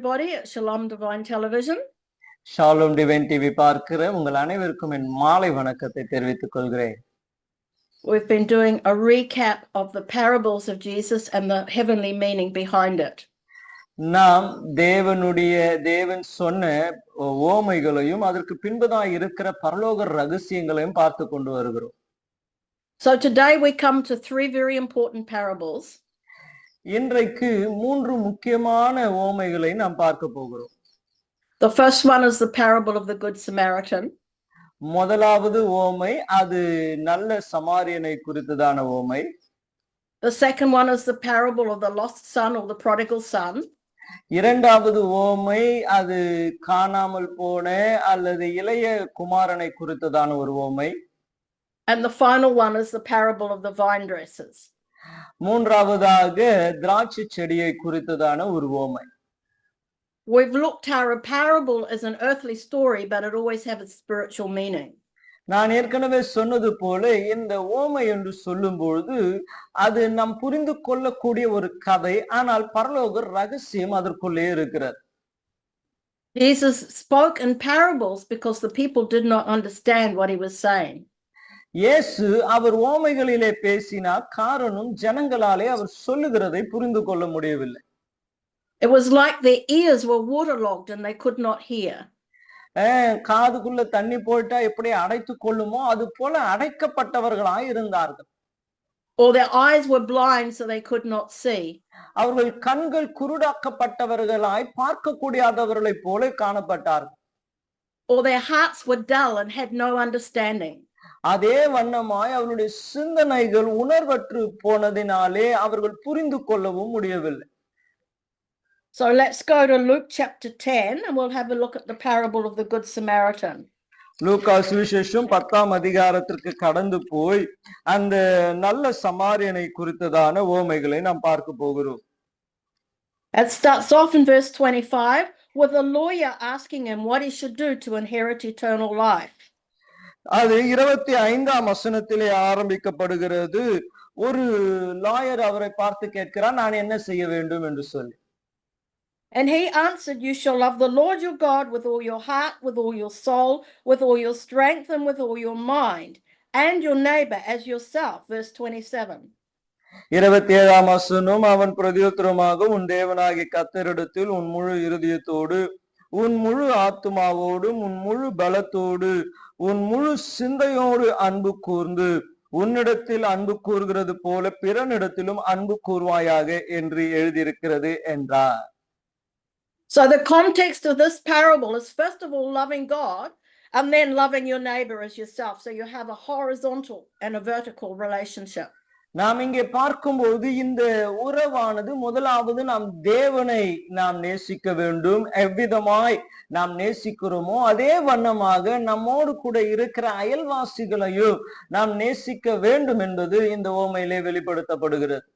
everybody at Shalom Divine Television. Shalom divine TV பார்க்கிற உங்கள் அனைவருக்கும் என் மாலை வணக்கத்தை தெரிவித்துக் கொள்கிறேன். We've been doing a recap of the parables of Jesus and the heavenly meaning behind it. நாம் தேவன் சொன்ன ஓமைகளையும் அதற்கு பின்பதாக இருக்கிற பரலோக ரகசியங்களையும் பார்த்து கொண்டு வருகிறோம். So today we come to three very important parables. இன்றைக்கு மூன்று முக்கியமான ஓமைகளை நாம் பார்க்க போகிறோம். The first one is the parable of the Good Samaritan. முதலாவது ஓமை அது நல்ல சமாரியனை குறித்ததான ஓமை. The second one is the parable of the lost son or the prodigal son. இரண்டாவது ஓமை அது காணாமல் போன அல்லது இளைய குமாரனை குறித்ததான ஒரு ஓமை. And the final one is the parable of the vine dressers. மூன்றாவதாக திராட்சை செடியை குறித்ததான ஒரு ஓமை. We've looked how a parable is an earthly story, but it always has a spiritual meaning. நான் ஏற்கனவே சொன்னது போல இந்த ஓமை என்று சொல்லும் பொழுது அது நாம் புரிந்து கொள்ளக்கூடிய ஒரு கதை, ஆனால் பரலோக ரகசியம் அதற்குள்ளே இருக்கிறது. Jesus spoke in parables because the people did not understand what he was saying. இயேசு அவர் ஓமைகளிலே பேசினார், காரணம் ஜனங்களாலே அவர் சொல்லுகிறதை புரிந்து கொள்ள முடியவில்லை. It was like their ears were waterlogged and they could not hear. காதுக்குள்ள தண்ணி போட்டா எப்படி அடைத்து கொள்ளுமோ அது போல அடைக்கப்பட்டவர்களாய் இருந்தார்கள். Or their eyes were blind so they could not see. அவர்கள் கண்கள் குருடாக்கப்பட்டவர்களாய் பார்க்க கூடியாதவர்களைப் போல காணப்பட்டார்கள். Or their hearts were dull and had no understanding. அதே வண்ணமாய் அவருடைய சிந்தனைகள் உணர்வற்று போனதினாலே அவர்கள் புரிந்து கொள்ளவும் முடியவில்லை. So let's go to Luke chapter 10 and we'll have a look at the parable of the Good Samaritan. லூக்கா சுவிசேஷம் 10ஆம் அதிகாரத்திற்கு கடந்து போய் அந்த நல்ல சமாரியனை குறித்ததான ஓமைகளை நாம் பார்க்க போகிறோம். It starts off in verse 25 with a lawyer asking him what he should do to inherit eternal life. அது 25ஆம் வசனத்திலே ஆரம்பிக்கப்படுகிறது. ஒரு லாயர் அவரை பார்த்து கேட்கிறார், நான் என்ன செய்ய வேண்டும் என்று சொல்லி. And he answered, you shall love the Lord your God with all your heart, with all your soul, with all your strength, and with all your mind, and your neighbor as yourself. Verse 27. 27ஆம் வசனம், அவன் பிரதியுத்தரமாக, உன் தேவனாகிய கர்த்தரிடத்தில் உன் முழு இருதயத்தோடு, உன் முழு ஆத்துமாவோடும், உன் முழு பலத்தோடு, உன் முழு சிந்தையோடு அன்பு கூர்ந்து, உன்னிடத்தில் அன்பு கூறுகிறது போல பிறனிடத்திலும் அன்பு கூர்வாயாக என்று எழுதியிருக்கிறது என்றார். So the context of this parable is first of all loving God and then loving your neighbor as yourself. So you have a horizontal and a vertical relationship. நாம் இங்கே பார்க்கும்போது இந்த உறவானது முதலாவது நாம் தேவனை நாம் நேசிக்க வேண்டும். எவ்விதமாய் நாம் நேசிக்கிறோமோ அதே வண்ணமாக நம்மோடு கூட இருக்கிற அயல்வாசிகளையும் நாம் நேசிக்க வேண்டும் என்பது இந்த ஓமையிலே வெளிப்படுத்தப்படுகிறது.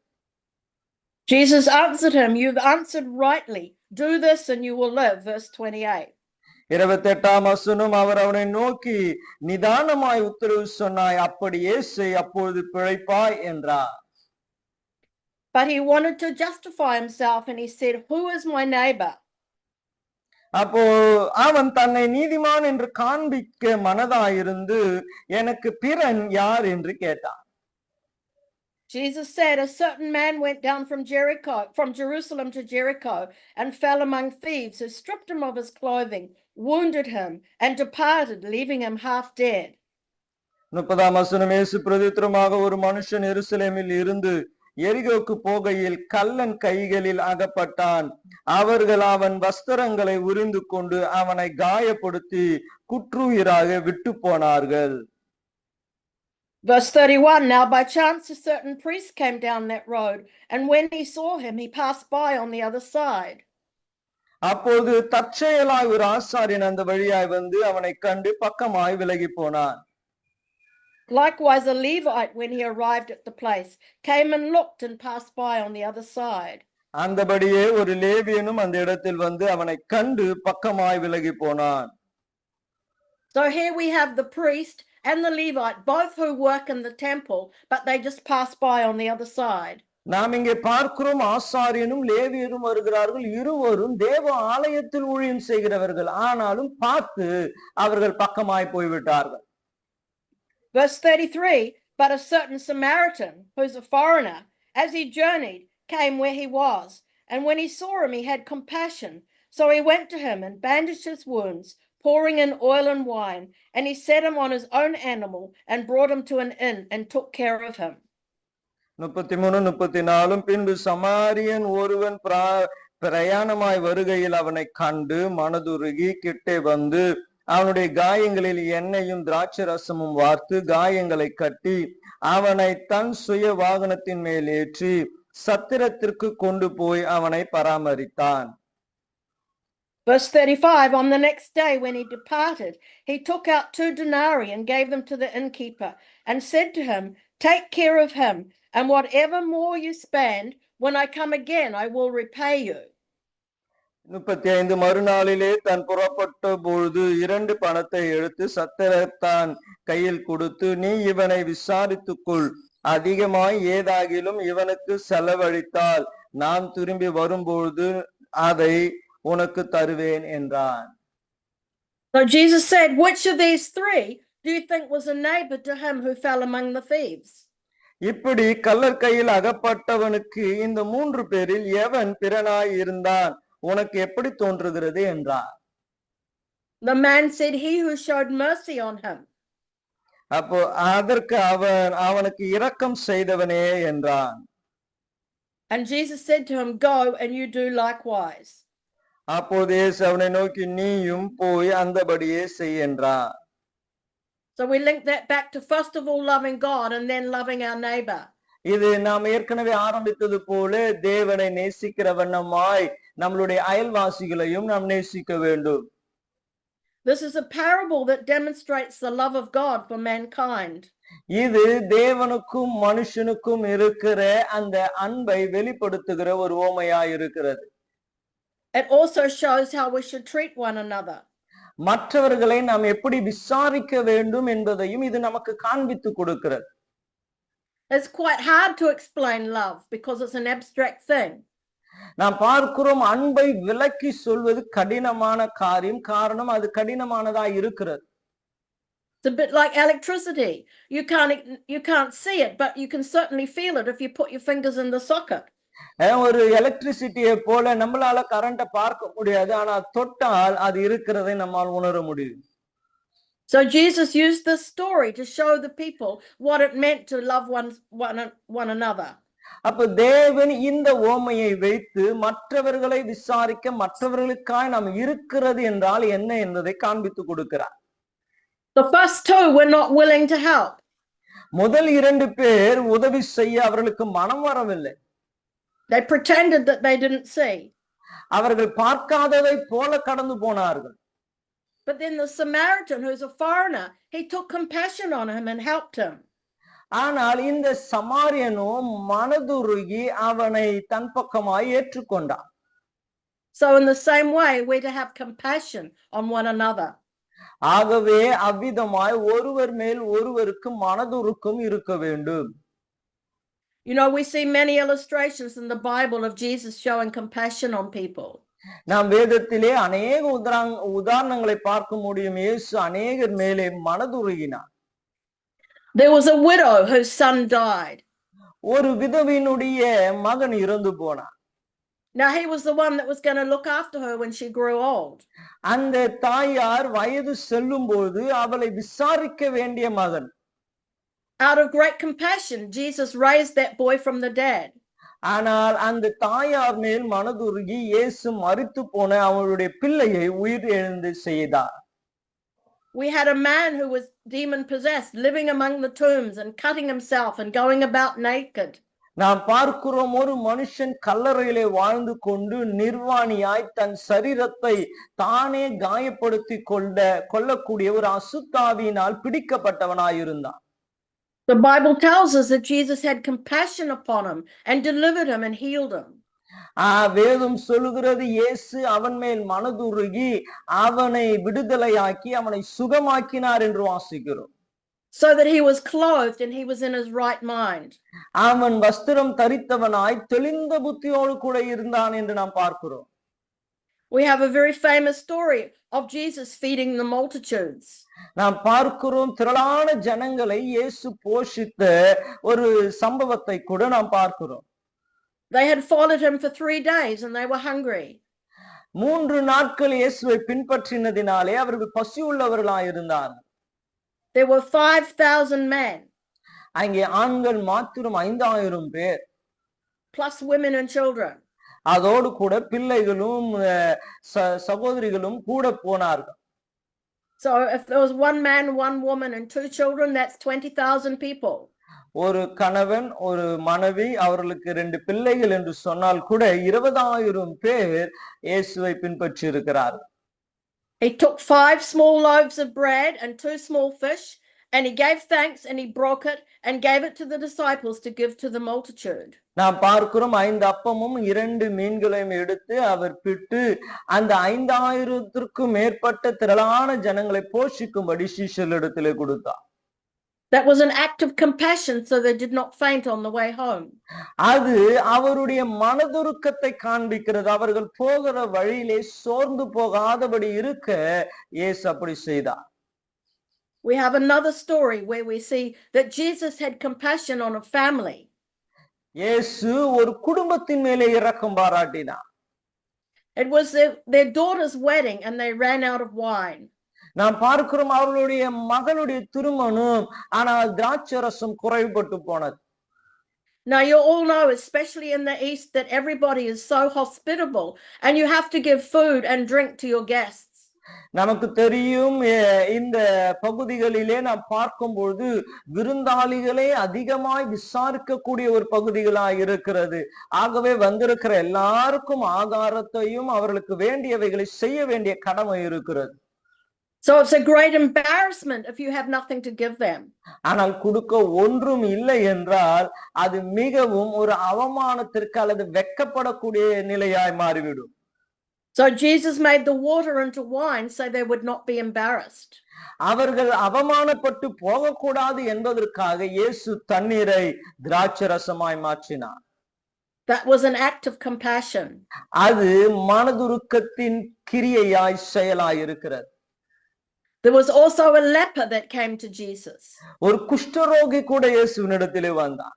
Jesus answered him, you've answered rightly. Do this and you will live. Verse 28. 28ஆம் வசனம், அவர் அவனை நோக்கி, நிதானமாய் உத்தரவு சொன்னாய், அப்படியே செய், அப்பொழுது பிழைப்பாய் என்றார். But he wanted to justify himself and he said, who is my neighbor? அப்போ அவன் தன்னை நீதிமான் என்று காண்பிக்க மனதாயிருந்து, எனக்கு பிறன் யார் என்று கேட்டான். Jesus said, a certain man went down from Jerusalem to Jericho and fell among thieves who stripped him of his clothing, wounded him, and departed, leaving him half dead. 30ஆம் வசனம், இயேசு பிரதியுத்தரமாக, ஒரு மனுஷன் எருசலேமில் இருந்து எரிகோக்கு போகையில் கள்ளன் கைகளில் அகப்பட்டான். அவர்கள் அவன் வஸ்திரங்களை உரிந்து கொண்டு அவனை காயப்படுத்தி குற்றுயிராக விட்டு போனார்கள். Verse 31, now by chance a certain priest came down that road, and when he saw him, he passed by on the other side. அப்போது தற்செயலாய் ஒரு ஆசாரியன் அந்த வழியாய் வந்து அவனை கண்டு பக்கமாய் விலகி போனான். Likewise a Levite, when he arrived at the place, came and looked and passed by on the other side. அந்தபடியே ஒரு லேவியனும் அந்த இடத்தில் வந்து அவனை கண்டு பக்கமாய் விலகி போனான். So here we have the priest and the Levite, both who work in the temple, but they just pass by on the other side. நாம் இங்கே பார்க்கிறோம், ஆசாரியனும் லேவியரும் வருகிறார்கள். இருவரும் தேவ ஆலயத்தில் ஊழியம் செய்கிறவர்கள். ஆனாலும் பார்த்து அவர்கள் பக்கமாய் போய்விட்டார்கள். Verse 33, but a certain Samaritan, who's a foreigner, as he journeyed, came where he was. And when he saw him, he had compassion. So he went to him and bandaged his wounds, pouring in oil and wine. And he set him on his own animal and brought him to an inn and took care of him. 33, 34. பின்பு சமாரியன் ஒருவன் பிரயாணமாய் வருகையில் அவனை கண்டு மனதுருகி கிட்டே வந்து அவனுடைய காயங்களில் எண்ணெயும் திராட்சை ரசமும் வார்த்து காயங்களை கட்டி அவனை தன் சுய வாகனத்தின் மேல் ஏற்றி சத்திரத்திற்கு கொண்டு போய் அவனை பராமரித்தான். Verse 35, on the next day when he departed, he took out 2 denarii and gave them to the innkeeper and said to him, take care of him, and whatever more you spend, when I come again, I will repay you. 35. மறுநாளிலே தன் புறப்பட்ட பொழுது 2 பணத்தை எடுத்து சத்திரத்தான் கையில் கொடுத்து, நீ இவனை விசாரித்துக்கொள், அதிகமாய் ஏதாகிலும் இவனுக்கு செலவழித்தால் நான் திரும்பி வரும்பொழுது அதை உனக்கு தருவேன் என்றான். So Jesus said, which of these 3 do you think was a neighbor to him who fell among the thieves? இப்படி கள்ளர் கையில் அகப்பட்டவனுக்கு இந்த 3 பேரில் எவன் பிறனாய் இருந்தான், உனக்கு எப்படி தோன்றுகிறது என்றார். The man said, he who showed mercy on him. அப்போ அதற்கு அவனுக்கு இரக்கம் செய்தவனே என்றான். And Jesus said to him, go and you do likewise. அப்போதே அவனை நோக்கி நீயும் போய் அந்தபடியே செய் என்றார். So we link that back to first of all loving God and then loving our neighbor. இது நாம் ஏற்கனவே ஆரம்பித்தது போல தேவனை நேசிக்கிற வண்ணமாய் நம்மளுடைய அயல்வாசிகளையும் நாம் நேசிக்க வேண்டும். This is a parable that demonstrates the love of God for mankind. இது தேவனுக்கும் மனுஷனுக்கும் இருக்கிற அந்த அன்பை வெளிப்படுத்துகிற ஒரு உவமையாய் இருக்கிறது. It also shows how we should treat one another. மற்றவர்களை நாம் எப்படி விசாரிக்க வேண்டும் என்பதையும் இது நமக்கு காண்பித்து கொடுக்கிறது. It's quite hard to explain love because it's an abstract thing. நாம் பார்க்கிறோம், அன்பை விளக்கி சொல்வது கடினமான காரியம். காரணம், அது கடினமானதாய் இருக்கிறது. It's a bit like electricity. You can't see it, but you can certainly feel it if you put your fingers in the socket. ஒரு எலக்ட்ரிசிட்டியை போல நம்மளால கரண்ட பார்க்க முடியாது, ஆனா தொட்டால் அது இருக்கிறதை நம்மால் உணர முடியும். So Jesus used this story to show the people what it meant to love one another. அப்ப தேவன் இந்த உவமையை வைத்து மற்றவர்களை விசாரிக்க, மற்றவர்களுக்காய் நாம் இருக்கிறது என்றால் என்ன என்பதை காண்பித்து கொடுக்கிறார். The first 2 were not willing to help. முதல் 2 பேர் உதவி செய்ய அவர்களுக்கு மனம் வரவில்லை. They pretended that they didn't see. அவர்கள் பார்க்காததை போல கடந்து போனார்கள். But then the Samaritan, who's a foreigner, he took compassion on him and helped him. ஆனால் இந்த சமாரியனோ மனதுருகி அவனை தன் பக்கமாய் ஏற்றுக்கொண்டான். So in the same way, we're to have compassion on one another. ஆகவே அவ்விதமாய் ஒருவர் மேல் ஒருவருக்கு மனதுருக்கம் இருக்க வேண்டும். You know, we see many illustrations in the Bible of Jesus showing compassion on people. நாம் வேதத்திலே அநேக உதாரணங்களை பார்க்க முடியும். இயேசு அநேகர் மேலே மனதுருகினார். There was a widow whose son died. ஒரு விதவையினுடைய மகன் இறந்து போனார். Now he was the one that was going to look after her when she grew old. அந்த தாயார் வயது செல்லும்போது அவளை விசாரிக்க வேண்டிய மகன். Out of great compassion, Jesus raised that boy from the dead. ஆனால் அந்த தாயார் மேல் மனதுருகி இயேசு மரித்து போன அவளுடைய பிள்ளையை உயிர் எழுந்து செய்தார். We had a man who was demon possessed, living among the tombs and cutting himself and going about naked. நாம் பார்க்கிறோம், ஒரு மனுஷன் கல்லறையிலே வாழ்ந்து கொண்டு நிர்வாணியாய் தன் சரீரத்தை தானே காயப்படுத்தி கொள்ளக்கூடிய ஒரு அசுத்தாவியினால் பிடிக்கப்பட்டவனாயிருந்தான். The Bible tells us that Jesus had compassion upon him and delivered him and healed him. வேதம் சொல்லுகிறது, இயேசு அவன் மேல் மனதுருகி அவனை விடுதலையாக்கி அவனை சுகமாக்கினார் என்று வாசிக்கிறோம். so that he was clothed and he was in his right mind. அவன் வஸ்திரம் தரித்தவனாய் தெளிந்த புத்தியோடு கூட இருந்தான் என்று நாம் பார்க்கிறோம். We have a very famous story of Jesus feeding the multitudes. நாம் பார்க்கிறோம் திரளான ஜனங்களை இயேசு போஷித்த ஒரு சம்பவத்தை கூட நாம் பார்க்கிறோம். They had followed him for 3 days and they were hungry. 3 நாட்கள் இயேசுவை பின்பற்றினதினாலே அவர்கள் பசியுள்ளவர்களாய் இருந்தார்கள். There were 5,000 men. அங்கே ஆண்கள் மாத்திரம் 5,000 பேர். Plus women and children. அதோடு கூட பிள்ளைகளும் சகோதரிகளும் கூட போனார்கள். So if there was 1 man, 1 woman and 2 children, that's 20,000 people. ஒரு கணவன் ஒரு மனைவி அவர்களுக்கு 2 பிள்ளைகள் என்று சொன்னால் கூட 20,000 பேர் இயேசுவை பின்பற்றி இருக்கிறார்கள். He took 5 small loaves of bread and 2 small fish, and he gave thanks and he broke it and gave it to the disciples to give to the multitude. நாம் பார்க்கிறோம் 5 அப்பமும் 2 மீன்களையும் எடுத்து அவர் பிட்டு அந்த 5,000த்திற்கும் மேற்பட்ட திரளான ஜனங்களை போஷிக்கும்படி சீஷர்களிடத்திலே கொடுத்தார். That was an act of compassion, so they did not faint on the way home. அது அவருடைய மனதுருக்கத்தை காண்பிக்கிறது. அவர்கள் போகிற வழியிலே சோர்ந்து போகாதபடி இருக்க இயேசு அப்படி செய்தார். We have another story where we see that Jesus had compassion on a family. இயேசு ஒரு குடும்பத்தின் மேலே இரக்கம் பாராட்டினார். It was their daughter's wedding and they ran out of wine. நாம் பார்க்கிறோம் அவர்களுடைய மகளுடைய திருமணம், ஆனால் திராட்சரசம் குறைபட்டு போனது. Now you all know, especially in the East, that everybody is so hospitable and you have to give food and drink to your guests. நமக்கு தெரியும் இந்த பகுதிகளிலே நாம் பார்க்கும்பொழுது விருந்தாளிகளே அதிகமாய் விசாரிக்கக்கூடிய ஒரு பகுதிகளாய் இருக்கிறது. ஆகவே வந்திருக்கிற எல்லாருக்கும் ஆகாரத்தையும் அவர்களுக்கு வேண்டியவைகளை செய்ய வேண்டிய கடமை இருக்கிறது. So it's a great embarrassment if you have nothing to give them. ஆனால் கொடுக்க ஒன்றும் இல்லை என்றால் அது மிகவும் ஒரு அவமானத்திற்கு அல்லது வெட்கப்படக்கூடிய நிலையாய் மாறிவிடும். So Jesus made the water into wine so they would not be embarrassed. அவர்கள் அவமானப்பட்டு போகக்கூடாது என்பதற்காக இயேசு தண்ணீரை திராட்சரசமாய் மாற்றினார். That was an act of compassion. அது மனதுருக்கத்தின் கிரியையாய் செயலாய் இருக்கிறது. There was also a leper that came to Jesus. ஒரு குஷ்டரோகி கூட இயேசுவினிடத்திலே வந்தான்.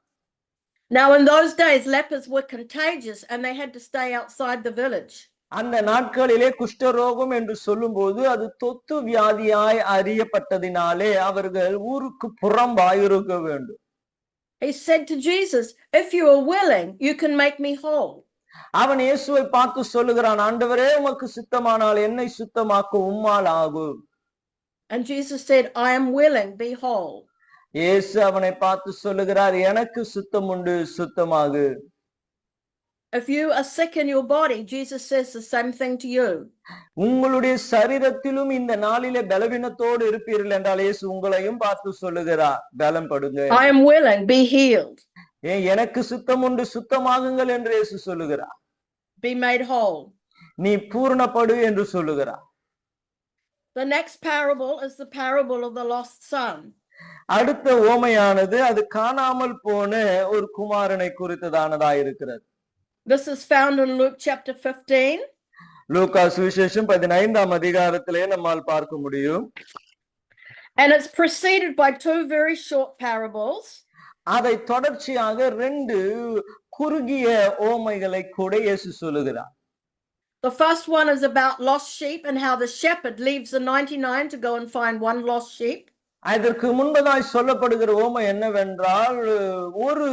Now in those days lepers were contagious and they had to stay outside the village. அந்த நாட்களிலே குஷ்டரோகம் என்று சொல்லும்போது அது தொத்து வியாதியாய் அறியப்பட்டதினாலே அவர்கள் ஊருக்கு புறம்பாய் இருக்க வேண்டும். He said to Jesus, if you are willing, you can make me whole. அவன் இயேசுவை பார்த்து சொல்லுகிறான், ஆண்டவரே உமக்கு சித்தமானால் என்னை சுத்தமாக்க உம்மால் ஆகும். And Jesus said, I am willing, be whole. இயேசு அவனை பார்த்து சொல்லுகிறார், எனக்கு சுத்தம் உண்டு, சுத்தமாகு. If you are sick in your body, Jesus says the same thing to you. உங்களுடைய சரீரத்திலும் இந்த நாளிலே பலவீனத்தோடு இருப்பீர்கள் என்றால் இயேசு உங்களையும் பார்த்து சொல்லுகிறார், பலம் படுங்க. I am willing, be healed. எனக்கு சுத்தம் உண்டு, சுத்தமாகுங்கள் என்று இயேசு சொல்லுகிறார். Be made whole. நீ பூரணப்படு என்று சொல்லுகிறார். The next parable is the parable of the lost son. அடுத்த ஓமையானது அது காணாமல் போன ஒரு குமாரனை குறித்ததானதா இருக்கிறது. This is found in Luke chapter 15. லூக்கா சுவிசேஷம் 15ஆம் அதிகாரத்திலே நம்மால் பார்க்க முடியும். And it's preceded by 2 very short parables. அதை தொடர்ச்சியாக 2 குறுகிய ஓமைகளை கூட இயேசு சொல்லுகிறார். The first one is about lost sheep and how the shepherd leaves the 99 to go and find one lost sheep. அதற்கு முன்பதாய் சொல்லப்படுகிற ஓமை என்னவென்றால் ஒரு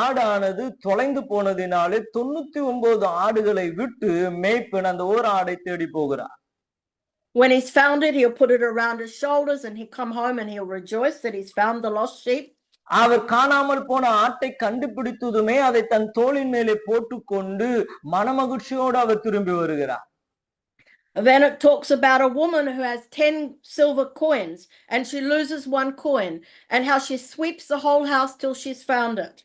ஆடானது தொலைந்து போனதினாலே 99 ஆடுகளை விட்டு மேய்ப்பன் அந்த ஒரு ஆடை தேடி போகிறார். When he's found it, he'll put it around his shoulders and he'll come home and he'll rejoice that he's found the lost sheep. அவர் காணாமல் போன ஆட்டை கண்டுபிடித்ததுமே அதை தன் தோளின் மேலே போட்டுக்கொண்டு மனமகிழ்ச்சியோடு அவர் திரும்பி வருகிறார். Then it talks about a woman who has 10 silver coins and she loses 1 coin and how she sweeps the whole house till she's found it.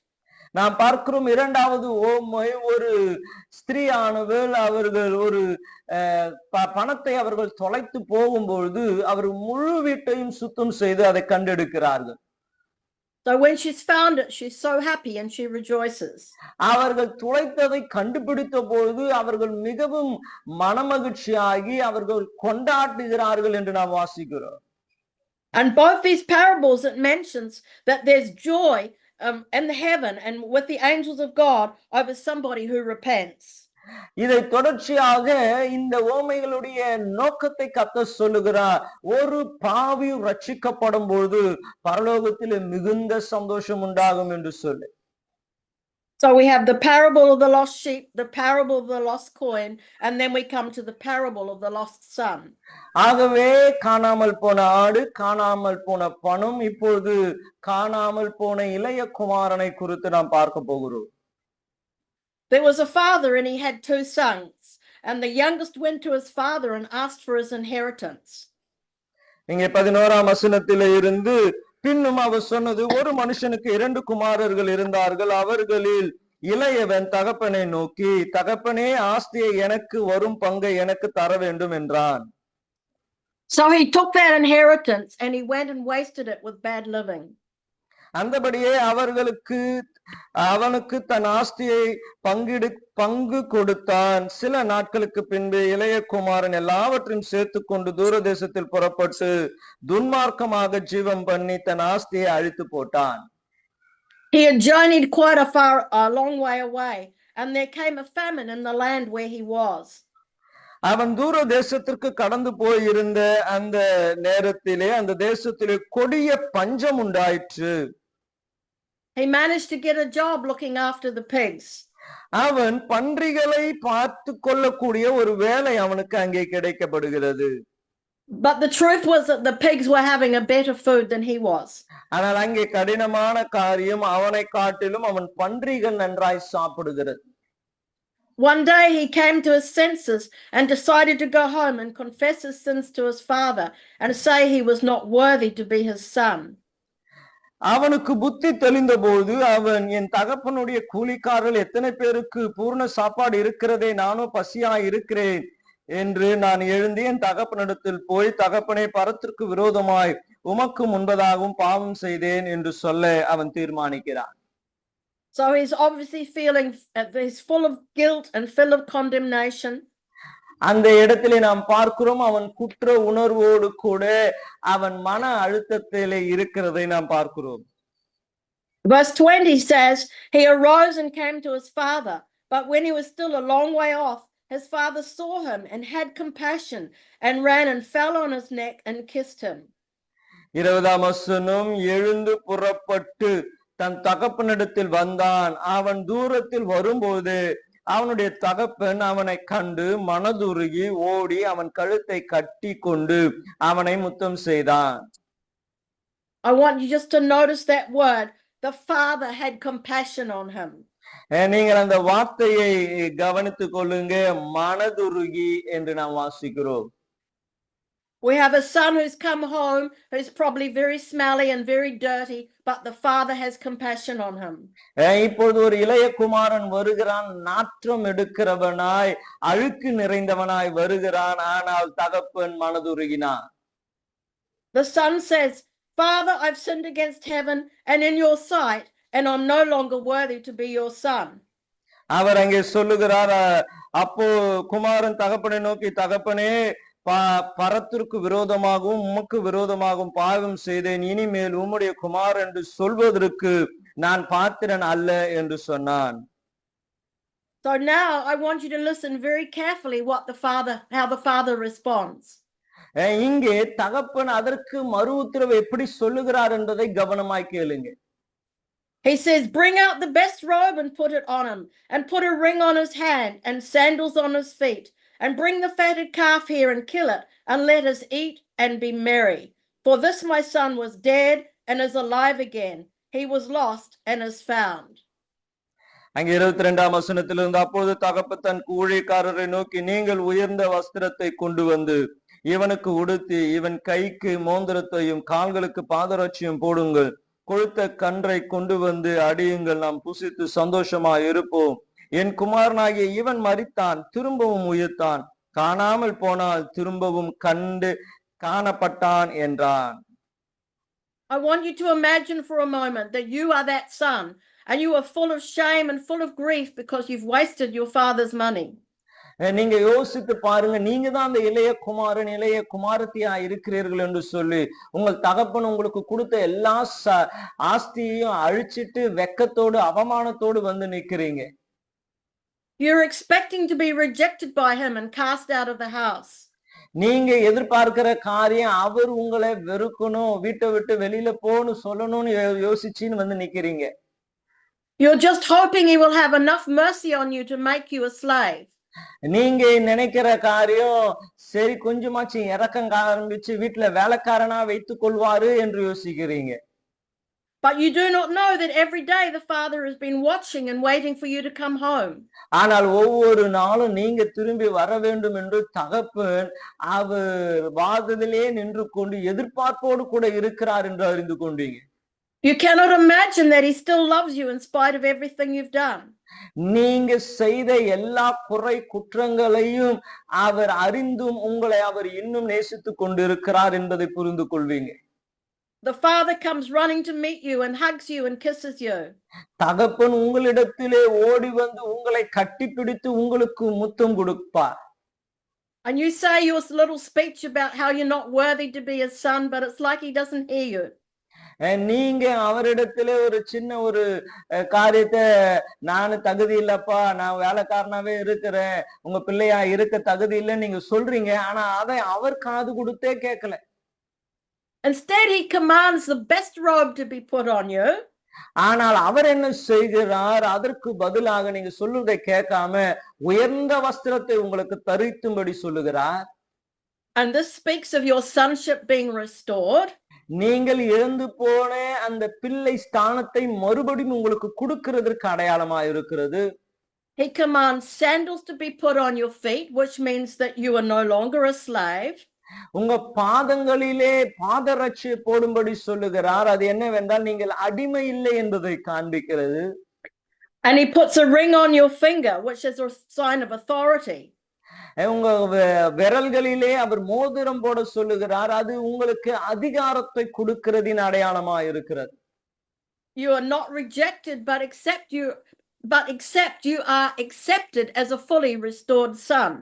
நாம் பார்க்கிறோம் இரண்டாவது ஓமை ஒரு ஸ்திரீயானவள் அவர்கள் ஒரு பணத்தை அவர்கள் தொலைத்து போகும்பொழுது அவர் முழு வீட்டையும் சுத்தம் செய்து அதை கண்டெடுக்கிறார்கள். So when she's found it, she's so happy and she rejoices. அவர்கள் துளைத்ததை கண்டுபிடித்த பொழுது அவர்கள் மிகவும் மனமகிழ்ச்சியாகி அவர்கள் கொண்டாடுகிறார்கள் என்று நாம் வாசிக்கிறோம். And both these parables, it mentions that there's joy in the heaven and with the angels of God over somebody who repents. இதை தொடர்ச்சியாக இந்த ஓமைகளுடைய நோக்கத்தை கர்த்தர் சொல்லுகிறார். ஒரு பாவி ரட்சிக்கப்படும் பொழுது பரலோகத்தில் மிகுந்த சந்தோஷம் உண்டாகும் என்று சொல்லி. So we have the parable of the lost sheep, the parable of the lost coin, and then we come to the parable of the lost son. ஆகவே காணாமல் போன ஆடு, காணாமல் போன பணம், இப்பொழுது காணாமல் போன இளைய குமாரனை குறித்து நாம் பார்க்க போகிறோம். There was a father and he had two sons, and the youngest went to his father and asked for his inheritance. இங்கே 11ஆம் வசனத்திலே இருந்து பின்னும் அவர் சொன்னது, ஒரு மனுஷனுக்கு 2 குமாரர்கள் இருந்தார்கள். அவர்களில் இளையவன் தகப்பனை நோக்கி, தகப்பனே, ஆஸ்தியை எனக்கு வரும் பங்கை எனக்கு தர வேண்டும் என்றான். So he took that inheritance and he went and wasted it with bad living. அந்தபடியே அவனுக்கு தன் ஆஸ்தியை பங்கு கொடுத்தான். சில நாட்களுக்கு பின்பு இளைய குமாரன் எல்லாவற்றையும் சேர்த்து கொண்டு தூர தேசத்தில் புறப்பட்டு துன்மார்க்கமாக ஜீவம் பண்ணி தன் ஆஸ்தியை அழித்து போட்டான். He had journeyed quite a long way away, and there came a famine in the land where he was. அவன் தூர தேசத்திற்கு கடந்து போயிருந்த அந்த நேரத்திலே அந்த தேசத்திலே கொடிய பஞ்சம் உண்டாயிற்று. He managed to get a job looking after the pigs. அவன் பன்றிகளை பார்த்து கொள்ளக்கூடிய ஒரு வேலை அவனுக்கு அங்கே கிடைக்கப்படுகிறது. But the truth was that the pigs were having a better food than he was. ஆனால் அங்கே கடினமான காரியம், அவனை காட்டிலும் அவன் பன்றிகள் நன்றாய் சாப்பிடுகிறது. One day he came to his senses and decided to go home and confess his sins to his father and say he was not worthy to be his son. அவனுக்கு புத்தி தெளிந்த போது அவன், என் தகப்பனுடைய கூலிக்காரர்கள் எத்தனை பேருக்கு பூர்ண சாப்பாடு இருக்கிறதே, நானும் பசியா இருக்கிறேன் என்று நான் எழுந்து என் தகப்பனிடத்தில் போய், தகப்பனே, பரத்திற்கு விரோதமாய் உமக்கு முன்பதாகவும் பாவம் செய்தேன் என்று சொல்ல அவன் தீர்மானிக்கிறான். So he's obviously he's full of guilt and full of condemnation. அந்த இடத்திலே நாம் பார்க்கிறோம், அவன் குற்ற உணர்வோடு கூட அவன் மன அழுத்தத்திலே இருக்கிறதை நாம் பார்க்கிறோம். Verse 20 says, he arose and came to his father, but when he was still a long way off, his father saw him and had compassion and ran and fell on his neck and kissed him. 20ஆம் வசனம், எழுந்து புறப்பட்டு தன் தகப்பனிடத்தில் வந்தான். அவன் தூரத்தில் வரும்போது அவனுடைய தகப்பன் அவனை கண்டு மனதுருகி ஓடி அவன் கழுத்தை கட்டி கொண்டு அவனை முத்தம் செய்தான். I want you just to notice that word. The father had compassion on him. நீங்கள் அந்த வார்த்தையை கவனித்துக் கொள்ளுங்க, மனதுருகி என்று நாம் வாசிக்கிறோம். We have a son who's come home who's probably very smelly and very dirty, but the father has compassion on him. இப்பொழுது ஒரு இளைய குமாரன் வருகிறான், நாற்றம் எடுக்கிறவனாய் அழுக்கு நிறைந்தவனாய் வருகிறான். ஆனால் தகப்பன் மனதுருகினான். The son says, Father, I've sinned against heaven and in your sight, and I'm no longer worthy to be your son. அவர் அங்கே சொல்லுகிறார், அப்போ குமாரன் தகப்பனை நோக்கி, தகப்பனே, பரத்திற்கு விரோதமாகவும் உமக்கு விரோதமாகவும் பாவம் செய்தேன், இனிமேல் உம்முடைய குமார் என்று சொல்வதற்கு நான் பாத்திரன் அல்ல என்று சொன்னான். So now I want you to listen very carefully how the father responds. இங்கே தகப்பன் அதற்கு மறு உத்தரவு எப்படி சொல்லுகிறார் என்பதை கவனமாய் கேளுங்க. He says, bring out the best robe and put it on him, and put a ring on his hand and sandals on his feet, and bring the fatted calf here and kill it, and let us eat and be merry. For this my son was dead and is alive again. He was lost and is found. அங்கே 22ஆம் வசனத்திலிருந்து, அப்பொழுது தகப்பன் தன் ஊழியக்காரரை நோக்கி, நீங்கள் உயர்ந்த வஸ்திரத்தை கொண்டு வந்து இவனுக்கு உடுத்தி இவன் கைக்கு மோந்திரத்தையும் கால்களுக்கு பாதரட்சியும் போடுங்கள். கொழுத்த கன்றை கொண்டு வந்து அடியுங்கள், நாம் புசித்து சந்தோஷமாய் இருப்போம். என் குமாரனாகிய இவன் மரித்தான், திரும்பவும் உயிர்த்தான், காணாமல் போனால் திரும்பவும் காணப்பட்டான் என்றான். I want you to imagine for a moment that you are that son and you are full of shame and full of grief because you've wasted your father's money. நீங்க யோசித்து பாருங்க, நீங்க தான் அந்த இளைய குமாரன் இளைய குமாரத்தியா இருக்கிறீர்கள் என்று சொல்லி உங்கள் தகப்பன் உங்களுக்கு கொடுத்த எல்லா ஆஸ்தியையும் அழிச்சிட்டு வெக்கத்தோடு அவமானத்தோடு வந்து நிக்கிறீங்க. You're expecting to be rejected by him and cast out of the house. நீங்க எதிர்பார்க்கிற காரியம் அவர் உங்களை வெறுக்கணும், வீட்டை விட்டு வெளியில போன்னு சொல்லணும்னு யோசிச்சுன்னு வந்து நிக்கிறீங்க. You're just hoping he will have enough mercy on you to make you a slave. நீங்க நினைக்கிற காரியம் சரி, கொஞ்சமாச்சு இறக்கம் ஆரம்பிச்சு வீட்டுல வேலைக்காரனா வைத்துக் கொள்வாரு என்று யோசிக்கிறீங்க. But you do not know that every day the father has been watching and waiting for you to come home. ஆனால் ஒவ்வொரு நாளும் நீங்க திரும்பி வர வேண்டும் என்று தகப்பன் அவர் வாசலிலே நின்று கொண்டு எதிர்பார்ப்போடு கூட இருக்கிறார் என்று அறிந்து கொண்டீங்க. You cannot imagine that he still loves you in spite of everything you've done. நீங்க செய்த எல்லா குறை குற்றங்களையும் அவர் அறிந்தும் உங்களை அவர் இன்னும் நேசித்துக் கொண்டிருக்கிறார் என்பதை புரிந்து கொள்வீங்க. The father comes running to meet you and hugs you and kisses you. தகப்பன் உங்களிடத்திலே ஓடி வந்து உங்களை கட்டிப்பிடித்து உங்களுக்கு முத்தம் கொடுப்பார். And you say your little speech about how you're not worthy to be his son, but it's like he doesn't hear you. நீங்க அவரிடத்துல ஒரு சின்ன ஒரு காரியத்தை, நானு தகுதி இல்லப்பா, நான் வேலைக்காரனாவே இருக்கிறேன், உங்க பிள்ளையா இருக்க தகுதி இல்லைன்னு நீங்க சொல்றீங்க. ஆனா அதை அவர் காது கொடுத்தே கேட்கல. Instead, he commands the best robe to be put on you. ஆனால் அவர் என்ன செய்கிறார்? அதற்கு பதிலாக நீங்க சொல்லுவதை கேட்காம உயர்ந்த வஸ்திரத்தை உங்களுக்கு தரிக்கும்படி சொல்லுகிறார். And this speaks of your sonship being restored. நீங்கள் இழந்து போன அந்த பிள்ளை ஸ்தானத்தை மறுபடியும் உங்களுக்கு கொடுக்கிறதற்கு அடையாளமா இருக்கிறது. He commands sandals to be put on your feet, which means that you are no longer a slave. உங்க பாதங்களிலே பாதரட்சை போடும்படி சொல்லுகிறார். அது என்னவென்றால் நீங்கள் அடிமை இல்லை என்பதை காண்பிக்கிறது. And he puts a ring on your finger, which is a sign of authority. உங்க விரல்களிலே அவர் மோதிரம் போட சொல்லுகிறார். அது உங்களுக்கு அதிகாரத்தை கொடுக்கிறதின் அடையாளமா இருக்கிறது. You are not rejected, but you are accepted as a fully restored son.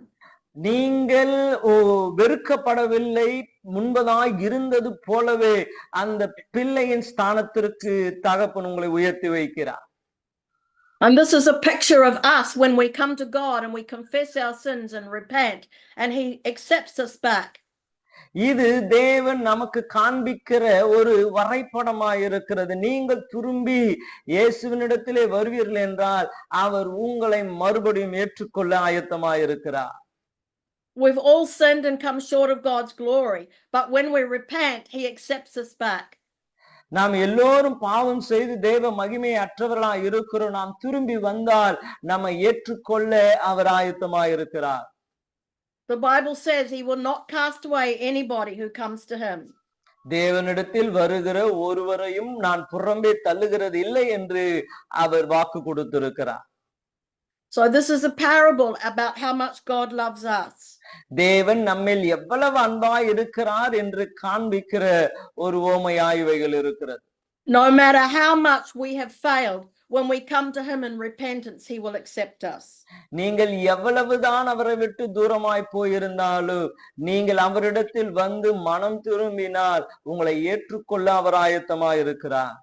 நீங்கள் வெறுக்கப்படவில்லை, முன்பதாய் இருந்தது போலவே அந்த பிள்ளையின் ஸ்தானத்திற்கு தகப்பன் உங்களை உயர்த்தி வைக்கிறார். And this is a picture of us when we come to God and we confess our sins and repent, and he accepts us back. இது தேவன் நமக்கு காண்பிக்கிற ஒரு வரைபடமாய் இருக்கிறது. நீங்கள் திரும்பி இயேசுவினிடத்திலே வருவீர்கள் என்றால் அவர் உங்களை மறுபடியும் ஏற்றுக்கொள்ள ஆயத்தமாய் இருக்கிறார். We've all sinned and come short of God's glory, but when we repent, he accepts us back. நாம் எல்லோரும் பாவம் செய்து தேவ மகிமை அற்றவர்களாய் இருக்கிறோம். நாம் திரும்பி வந்தால் நம்மை ஏற்றுக்கொள்ள அவர் ஆயத்தமாய் இருக்கிறார். The Bible says he will not cast away anybody who comes to him. தேவனிடத்தில் வருகிற ஒருவரையும் நான் புறம்பே தள்ளுகிறது இல்லை என்று அவர் வாக்கு கொடுத்திருக்கிறார். So this is a parable about how much God loves us. தேவன் நம்மில் எவ்வளவு அன்பாய் இருக்கிறார் என்று காண்பிக்கிற ஒரு உவமையாய் இவைகள் இருக்கிறது. No matter how much we have failed, when we come to him in repentance, he will accept us. நீங்கள் எவ்வளவுதான் அவரை விட்டு தூரமாய் போயிருந்தாலும் நீங்கள் அவரிடத்தில் வந்து மனம் திரும்பினால் உங்களை ஏற்றுக்கொள்ள அவர் ஆயத்தமாய் இருக்கிறார்.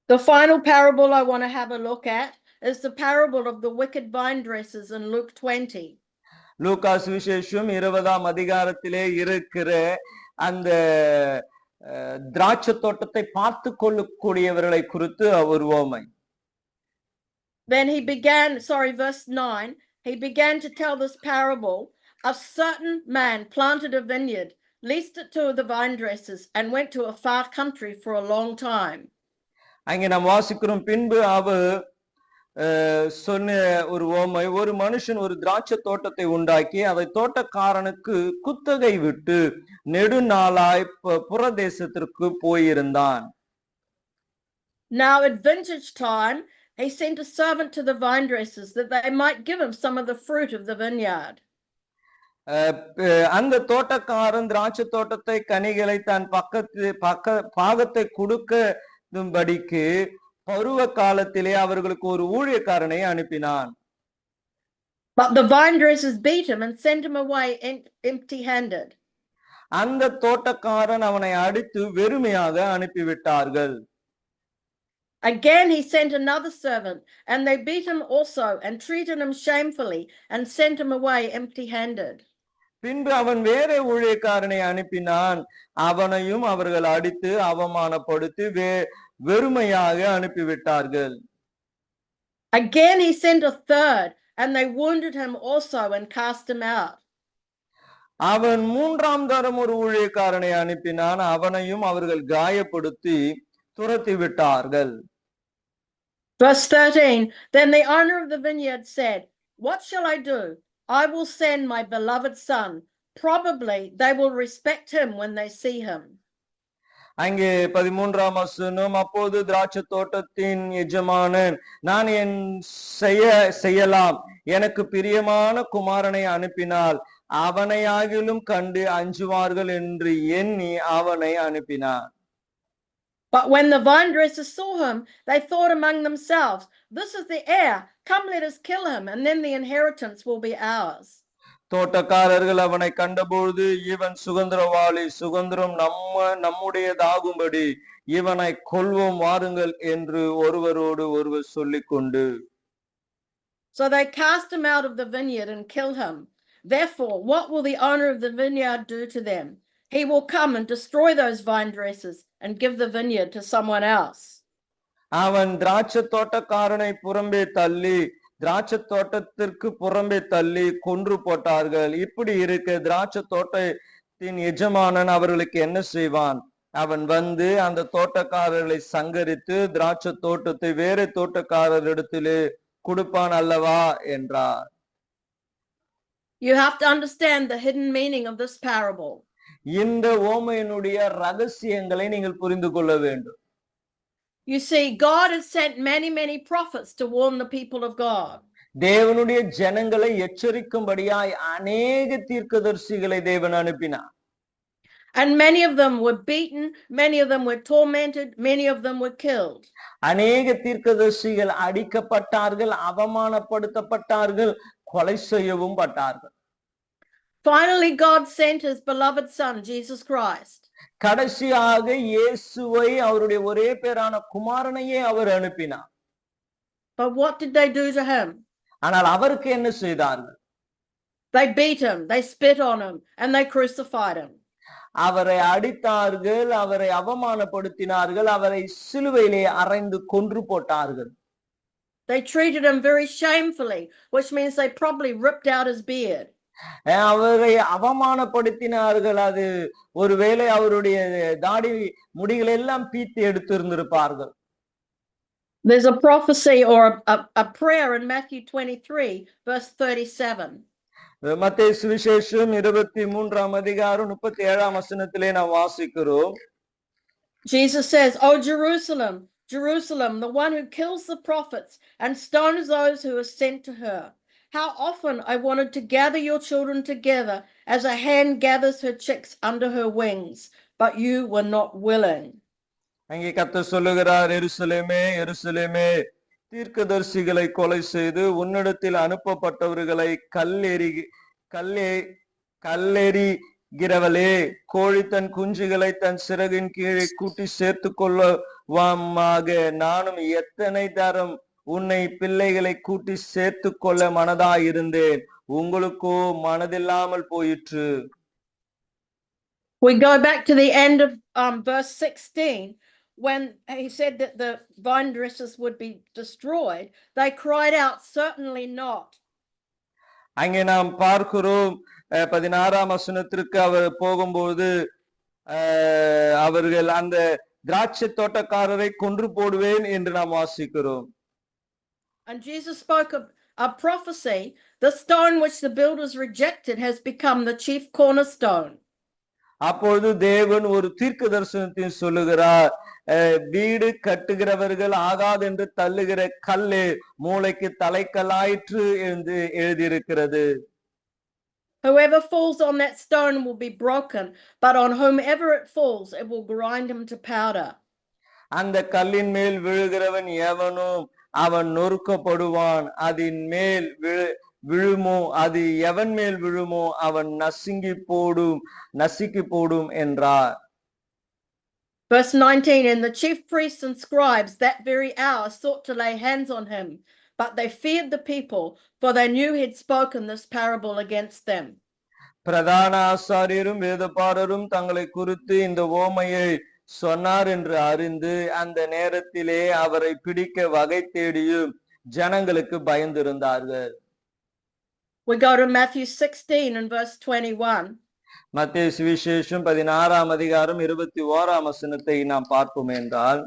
The final parable I want to have a look at is the parable of the wicked vine dressers in Luke 20. லூக்கா சுவிசேஷம் 20ஆம் அதிகாரத்திலே இருக்கிற அந்த திராட்சை தோட்டத்தை பார்த்து கொள்ளக்கூடியவர்களை குறித்து ஒரு உவமை. Then he began, verse 9, he began to tell this parable. A certain man planted a vineyard, leased it to the vine dressers, and went to a far country for a long time. அங்கே நாம் வாசிக்கிறோம், பின்பு அவர் சொன்ன ஒரு உவமை, ஒரு மனுஷன் ஒரு திராட்சை தோட்டத்தை உண்டாக்கி அதை தோட்டக்காரனுக்கு குத்தகை விட்டு நெடுநாளாய் புறதேசத்திற்கு போயிருந்தான். Now at vintage time, he sent a servant to the vine dressers that they might give him some of the fruit of the vineyard. அந்த தோட்டக்காரன் திராட்சை தோட்டத்தை கனிகளை தன் பாகத்தை கொடுக்கும்படிக்கு பருவ காலத்திலே அவர்களுக்கு ஒரு ஊழியக்காரனை அனுப்பினான். But the vine dressers beat him and sent him away empty-handed. அந்த தோட்டக்காரன் அவனை அடித்து வெறுமையாக அனுப்பிவிட்டார்கள். Again he sent another servant, and they beat him also and treated him shamefully and sent him away empty-handed. பின்பு அவன் வேற ஊழியக்காரனை அனுப்பினான். அவனையும் அவர்கள் அடித்து அவமானப்படுத்தி வெறுமையாக அனுப்பிவிட்டார்கள். Again he sent a third, and they wounded him also and cast him out. அவன் மூன்றாம் தரம் ஒரு ஊழியக்காரனை அனுப்பினான். அவனையும் அவர்கள் காயப்படுத்தி துரத்தி விட்டார்கள். Verse 13, then the owner of the vineyard said, what shall I do? I will send my beloved son. Probably they will respect him when they see him. அங்கே 13ஆம் வசனம், அப்போது திராட்சை தோட்டத்தின் எஜமானன், நான் என் செய்யலாம், எனக்கு பிரியமான குமாரனை அனுப்பினால் அவனை ஆகிலும் கண்டு அஞ்சுவார்கள் என்று எண்ணி அவனை அனுப்பினான். But when the vine dressers saw him, they thought among themselves, this is the heir, come let us kill him, and then the inheritance will be ours. தோட்டக்காரர்கள் அவனை கண்டபொழுது, இவன் சுதந்திரவாளி, சுதந்திரம் நம்முடையதாகும்படி இவனை கொல்வோம் வாருங்கள் என்று ஒருவரோடு ஒருவர் சொல்லிக்கொண்டு. So they cast him out of the vineyard and kill him. Therefore, what will the owner of the vineyard do to them? He will come and destroy those vine dressers and give the vineyard to someone else. அவன் திராட்சை தோட்டக்காரனை புறம்பே தள்ளி திராட்சை தோட்டத்திற்கு புறம்பே தள்ளி கொன்று போட்டார்கள். இப்படி இருக்க திராட்சை தோட்டத்தின் எஜமானன் அவர்களுக்கு என்ன செய்வான்? அவன் வந்து அந்த தோட்டக்காரர்களை சங்கரித்து திராட்சை தோட்டத்தை வேற தோட்டக்காரரிடத்திலே கொடுப்பான் அல்லவா என்றார். You have to understand the hidden meaning of this parable. இந்த ஓமையினுடைய ரகசியங்களை நீங்கள் புரிந்து கொள்ள வேண்டும். You see, God has sent many prophets to warn the people of God. தேவனுடைய ஜனங்களை எச்சரிக்கும்படியாய் அநேக தீர்க்கதரிசிகளை தேவன் அனுப்பினார். And many of them were beaten, many of them were tormented, many of them were killed. அநேக தீர்க்கதரிசிகள் அடிக்கப்பட்டார்கள், அவமானப்படுத்தப்பட்டார்கள், கொலை செய்யவும் பட்டார்கள். Finally, God sent his beloved son, Jesus Christ. கடைசியாக இயேசுவை, அவருடைய ஒரே பேரான குமாரனையே அவர் அனுப்பினார். But what did they do to him? ஆனால் அவருக்கு என்ன செய்தார்கள்? They beat him, they spit on him, and they crucified him. அவரை அடித்தார்கள், அவரை அவமானப்படுத்தினார்கள், அவரை சிலுவையிலே அறைந்து கொன்று போட்டார்கள். They treated him very shamefully, which means they probably ripped out his beard. அவரை அவமானப்படுத்தினார்கள். அது ஒருவேளை அவருடைய தாடி முடிகள் எல்லாம் பீத்து எடுத்து இருந்திருப்பார்கள். There's a prophecy or a prayer in Matthew 23 verse 37. மத்தேயு சுவிசேஷம் 23ஆம் அதிகாரம் 37ஆம் வசனத்திலே நாம் வாசிக்கிறோம். Jesus says, "Oh Jerusalem, Jerusalem, the one who kills the prophets and stones those who are sent to her. How often I wanted to gather your children together as a hen gathers her chicks under her wings, but you were not willing." அங்கே கர்த்தர் சொல்லுகிறார், எருசலேமே எருசலேமே, தீர்க்கதரிசிகளை கொலை செய்து உன்னிடத்தில் அனுப்பப்பட்டவர்களை கல்லெறிகிறவளே, கோழி தன் குஞ்சுகளை தன் சிறகின் கீழே கூட்டி சேர்த்து கொள்ளவாமாக நானும் எத்தனை தரம் உன்னை பிள்ளைகளை கூட்டி சேர்த்து கொள்ள மனதாயிருந்தேன், உங்களுக்கோ மனதில்லாமல் போயிற்று. We go back to the end of verse 16. When he said that the vine dressers would be destroyed, they cried out, "Certainly not." அங்கே நாம் பார்க்கிறோம் 16ஆம் வசனத்திற்கு அவர் போகும்போது அவர்கள் அந்த திராட்சை தோட்டக்காரரை கொன்று போடுவேன் என்று நாம் வாசிக்கிறோம். And Jesus spoke of a prophecy, the stone which the builders rejected has become the chief cornerstone. அப்பொழுது தேவன் ஒரு தீர்க்க தரிசனத்தை சொல்லுகிறார். வீடு கட்டுகிறவர்கள் ஆகாதென்று தள்ளுகிற கல்லு மூளைக்கு தலைக்கல்லாயிற்று என்று எழுதியிருக்கிறது. Whoever falls on that stone will be broken, but on whomever it falls, it will grind him to powder. அந்த கல்லின் மேல் விழுகிறவன் எவனும் அவன் நொறுக்கப்படுவான். அதன் மேல் விழுமோ அது எவன் மேல் விழுமோ அவன் நசுக்கி போடும் என்றார். Verse 19, and the chief priests and scribes that very hour sought to lay hands on him, but they feared the people, for they knew he had spoken this parable against them. பிரதான ஆசாரியரும் வேதபாரரும் தங்களை குறித்து இந்த ஓமையை சொன்னார் என்று அறிந்து அந்த நேரத்திலே அவரை பிடிக்க வகை தேடியும் ஜனங்களுக்கு பயந்திருந்தார்கள். We go to Matthew 16 and verse 21. மத்தேயு சுவிசேஷம் 16ஆம் அதிகாரம் 21ஆம் வசனத்தை நாம் பார்ப்போம் என்றால்,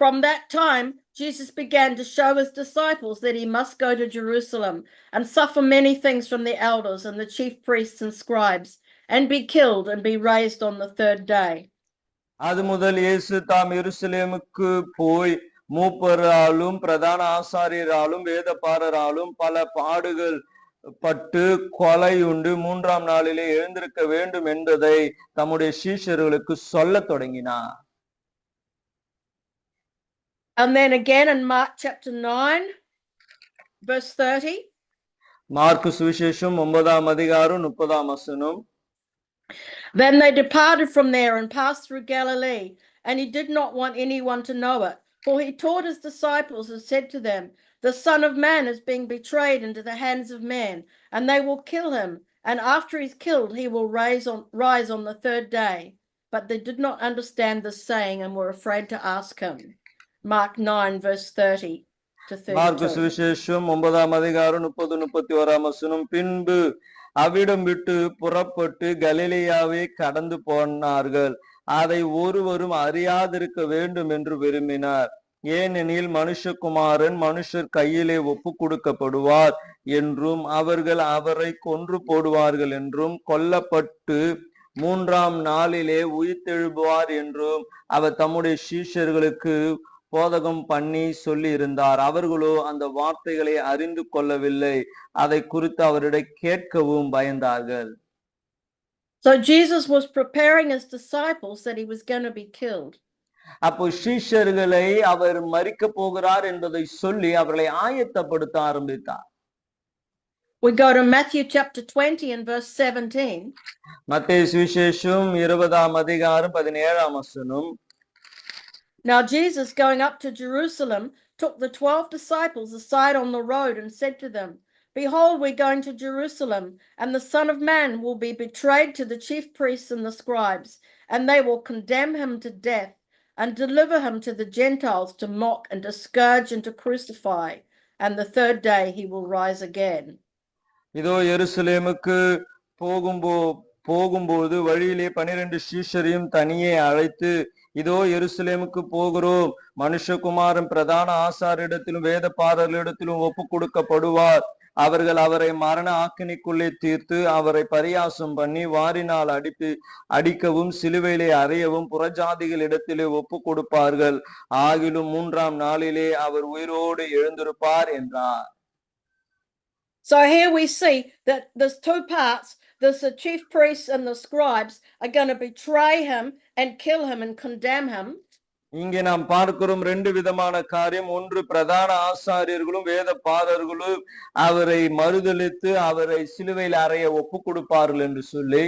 From that time Jesus began to show his disciples that he must go to Jerusalem and suffer many things from the elders and the chief priests and scribes and be killed and be raised on the third day. அது முதல் இயேசு தாம் எருசலேமுக்கு போய் மூப்பராலும் பிரதான ஆசாரியராலும் வேதபாரராலும் பல பாடுகள் பட்டு கொலையுண்டு 3ஆம் நாளிலே எழுந்திருக்க வேண்டும் என்பதை தம்முடைய சீஷர்களுக்கு சொல்லத் தொடங்கினார். And then again in Mark chapter 9 verse 30. Mark சுவிசேஷம் 9ஆம் அதிகாரம் 30ஆம் வசனம். Then they departed from there and passed through Galilee, and he did not want anyone to know it, for he taught his disciples and said to them, the Son of Man is being betrayed into the hands of men, and they will kill him, and after he's killed, he will rise on the third day. But they did not understand this saying and were afraid to ask him. Mark 9 verse 30 to 32. Mark சுவிசேஷம் 9ஆம் அதிகாரம் 30-31ஆம் வசனம். பின்பு அவ்விடம் விட்டு புறப்பட்டு கலிலேயாவை கடந்து போனார்கள். அதை ஒருவரும் அறியாதிருக்க வேண்டும் என்று விரும்பினார். ஏனெனில் மனுஷகுமாரன் மனுஷர் கையிலே ஒப்பு கொடுக்கப்படுவார் என்றும் அவர்கள் அவரை கொன்று போடுவார்கள் என்றும் கொல்லப்பட்டு 3ஆம் நாளிலே உயிர்த்தெழுவார் என்றும் அவர் தம்முடைய சீஷர்களுக்கு போதகம் பண்ணி சொல்லி இருந்தார். அவர்களோ அந்த வார்த்தைகளை அறிந்து கொள்ளவில்லை. அதை குறித்து அவரிடம் கேட்கவும் பயந்தார்கள். So Jesus was preparing his disciples that he was going to be killed. அப்போ சீஷர்களை அவர் மரிக்க போகிறார் என்பதை சொல்லி அவர்களை ஆயத்தப்படுத்த ஆரம்பித்தார். We go to Matthew chapter 20 and verse 17. மத்தேயு சுவிசேஷம் 20ஆம் அதிகாரம் 17ஆம் வசனம். Now Jesus, going up to Jerusalem, took the 12 disciples aside on the road and said to them, behold, we're going to Jerusalem, and the Son of Man will be betrayed to the chief priests and the scribes, and they will condemn him to death and deliver him to the Gentiles to mock and to scourge and to crucify, and the third day he will rise again. இதோ எருசலேமுக்கு போகும்போது வழியிலே 12 சீஷரையும் தனியே அழைத்து, இதோ எருசலேமுக்கு போகிறோம், மனுஷகுமாரன் பிரதான ஆசாரிடத்திலும் வேதபாரர்களிடத்திலும் ஒப்பு கொடுக்கப்படுவார். அவர்கள் அவரை மரண ஆக்கினைக்குள்ளே தீர்த்து அவரை பரியாசம் பண்ணி வாரினால் அடிக்கவும் சிலுவையிலே அறையவும் புறஜாதிகளிடத்திலே ஒப்பு கொடுப்பார்கள். ஆகிலும் 3ஆம் நாளிலே அவர் உயிரோடு எழுந்திருப்பார் என்றார். So here we see that there's two parts. The chief priests and the scribes are going to betray him and kill him and condemn him. இங்கே நாம் பார்க்கிறோம் 2 விதமான காரியம். ஒன்று, பிரதான ஆசாரியர்களும் வேதபாரர்களும் அவரை மறுதலித்து அவரை சிலுவையில் அறைய ஒப்பு கொடுப்பார்கள் என்று சொல்லி,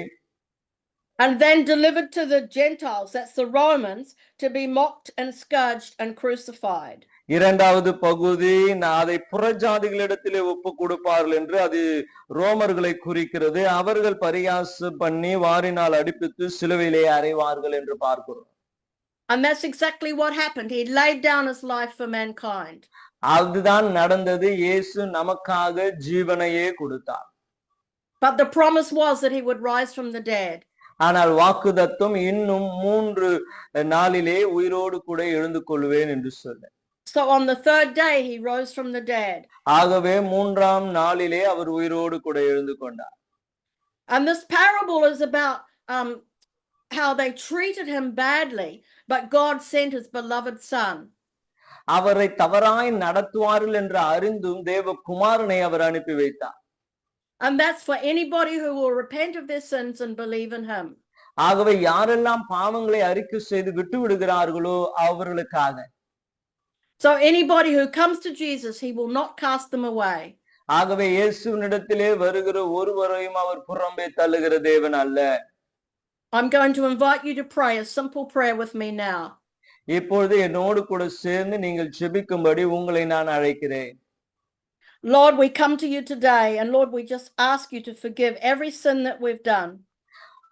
and then delivered to the Gentiles, that's the Romans, to be mocked and scourged and crucified. இரண்டாவது பகுதி, அதை புறஜாதிகளிடத்திலே ஒப்பு கொடுப்பார்கள் என்று அது ரோமர்களை குறிக்கிறது. அவர்கள் பரியாசம் பண்ணி வாரினால் அடிப்பித்து சிலுவையிலே அறைவார்கள் என்று பார்க்கிறோம். And that's exactly what happened. He laid down his life for mankind. அதுதான் நடந்தது. இயேசு நமக்காக ஜீவனையே கொடுத்தார். But the promise was that he would rise from the dead. ஆனால் வாக்குத்தத்தம் இன்னும் 3 நாளிலே உயிரோடு கூட எழுந்து கொள்வேன் என்று சொன்னார். So on the third day he rose from the dead. ஆகவே 3ஆம் நாளிலே அவர் உயிரோடு கூட எழுந்து கொண்டார். And this parable is about how they treated him badly, but God sent his beloved son. அவரை தவறாய் நடத்துவார்கள் என்று அறிந்தும் தேவ குமாரனை அவர் அனுப்பி வைத்தார். And that's for anybody who will repent of their sins and believe in him. ஆகவே யாரெல்லாம் பாவங்களை அறிக்கை செய்து விட்டு விடுகிறார்களோ அவர்களுக்காக. So anybody who comes to Jesus, he will not cast them away. ஆகவே இயேசுவினிடத்திலே வருகிற ஒருவரையும் அவர் புறம்பே தள்ளுகிற தேவன் அல்ல. I'm going to invite you to pray a simple prayer with me now. இப்பொழுது என்னோடு கூட சேர்ந்து நீங்கள் ஜெபிக்கும்படி உங்களை நான் அழைக்கிறேன். Lord, we come to you today, and Lord, we just ask you to forgive every sin that we've done.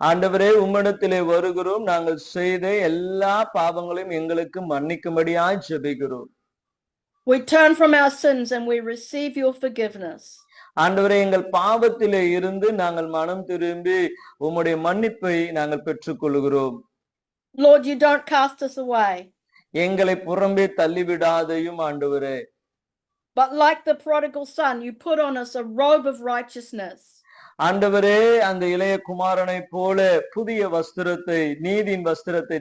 ஆண்டவரே, உம்மிடத்திலே வருகிறோம். நாங்கள் செய்த எல்லா பாவங்களையும் எங்களுக்கு மன்னிக்கும்படியாய் ஜெபிக்கிறோம். We turn from our sins and we receive your forgiveness. ஆண்டவரே, எங்கள் பாவத்திலே இருந்து நாங்கள் மனம் திரும்பி உம்முடைய மன்னிப்பை நாங்கள் பெற்றுக்கொள்கிறோம். Lord, you don't cast us away. எங்களை புறம்பே தள்ளிவிடாதையும் ஆண்டவரே. But like the prodigal son, you put on us a robe of righteousness. ஆண்டவரே, அந்த இளைய குமாரனை போல புதிய வஸ்திரத்தை, நீதியின் வஸ்திரத்தை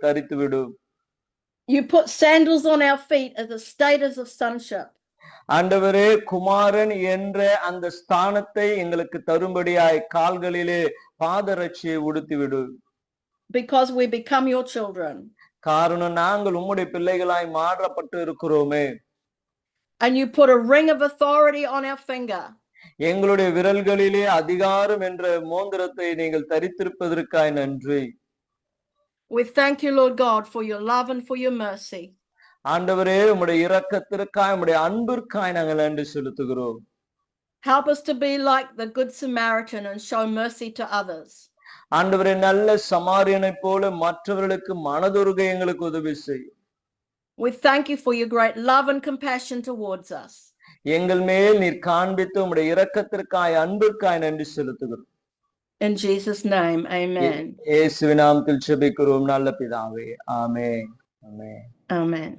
தரித்து விடும். You put sandals on our feet as a status of sonship. ஆண்டவரே, குமாரன் என்ற அந்த ஸ்தானத்தை எங்களுக்கு தரும்படியாய் கால்களிலே பாதரட்சியை உடுத்திவிடு. Because we become your children. காரணம் நாங்கள் உம்முடைய பிள்ளைகளாய் மாற்றப்பட்டு இருக்கிறோமே. And you put a ring of authority on our finger. எங்களுடைய விரல்களிலே அதிகாரம் என்ற மோதிரத்தை நீங்கள் தரித்திருப்பதற்காய் நன்றி. We thank you, Lord God, for your love and for your mercy. ஆண்டவரே, உம்முடைய இரக்கத்திற்காய், உம்முடைய அன்பிற்காய் நாங்கள் நன்றி செலுத்துகிறோம். Help us to be like the good Samaritan and show mercy to others. ஆண்டவரே, நல்ல சமாரியனை போல மற்றவர்களுக்கு மனதுருக எங்களுக்கு உதவி செய்யும். We thank you for your great love and compassion towards us. எங்கள் மேல் நீர் காண்பித்த உம்முடைய இரக்கத்திற்காய் அன்பிற்காய் நன்றி செலுத்துகிறோம். In Jesus' name, amen. இயேசுவின் நாமத்தில் ஜெபிக்கிறோம் நல்ல பிதாவே. ஆமென். ஆமென். Amen.